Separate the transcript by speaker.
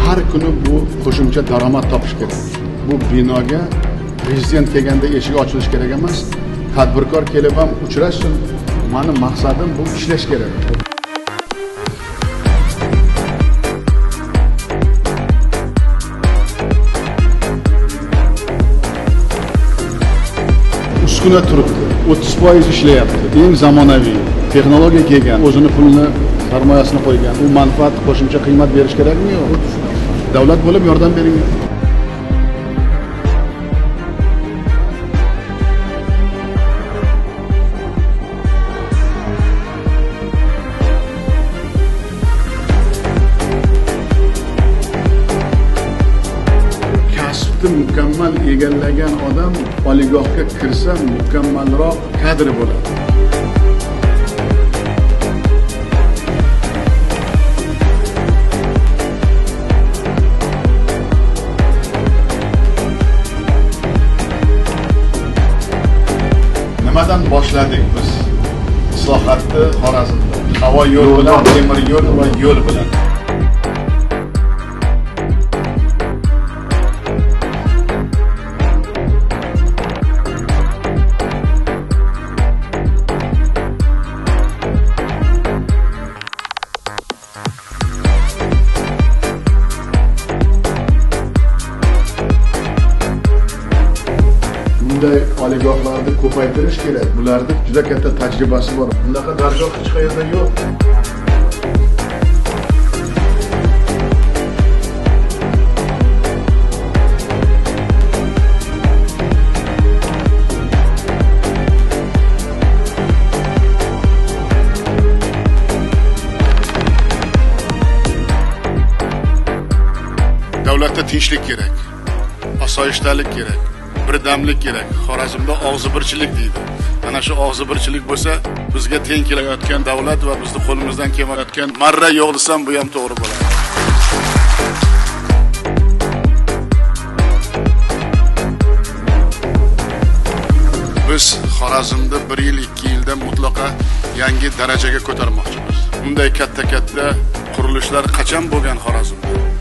Speaker 1: har kuni bu qo'shimcha daromad topish kerak. Bu binoga prezident kelganda eshik ochilishi kerak emas. Tadbirkor kelib ham uchrashsin. Meni maqsadim bu ishlash kerak. Uskuna turibdi. 30% ishlayapti. Eng zamonaviy texnologiya kelgan, o'zini pulini, sarmoyasini qo'ygan. Bu manfaat qo'shimcha qiymat berish kerakmi yo'q? Davlat bo'lib yordam bering. Mukammal egallagan odam poligohga kirsa mukammalroq kadr bo'ladi. Nimadan boshladik biz? Islohotni Xorazmda. Havo yo'l bilan, temir yo'l va yo'l bilan. Bunday poligohlarni ko'paytirish kerak. Bularda juda katta tajribasi bor. Bunaqa dargoh hech qayerda yo'q. Davlatda tinchlik kerak. Osoyishtalik kerak. Birdamlik kerak. Xorazmda og'zibirchilik deydi. Ana shu og'zibirchilik bo'lsa, bizga teng kelayotgan davlat va bizni qo'limizdan kelmayotgan marra yo'q desam, bu ham to'g'ri bo'ladi. Biz Xorazmni 1 yil, 2 yilda mutlaqo yangi darajaga ko'tarmoqchimiz. Bunday katta-katta qurilishlar qachon bo'lgan Xorazmda?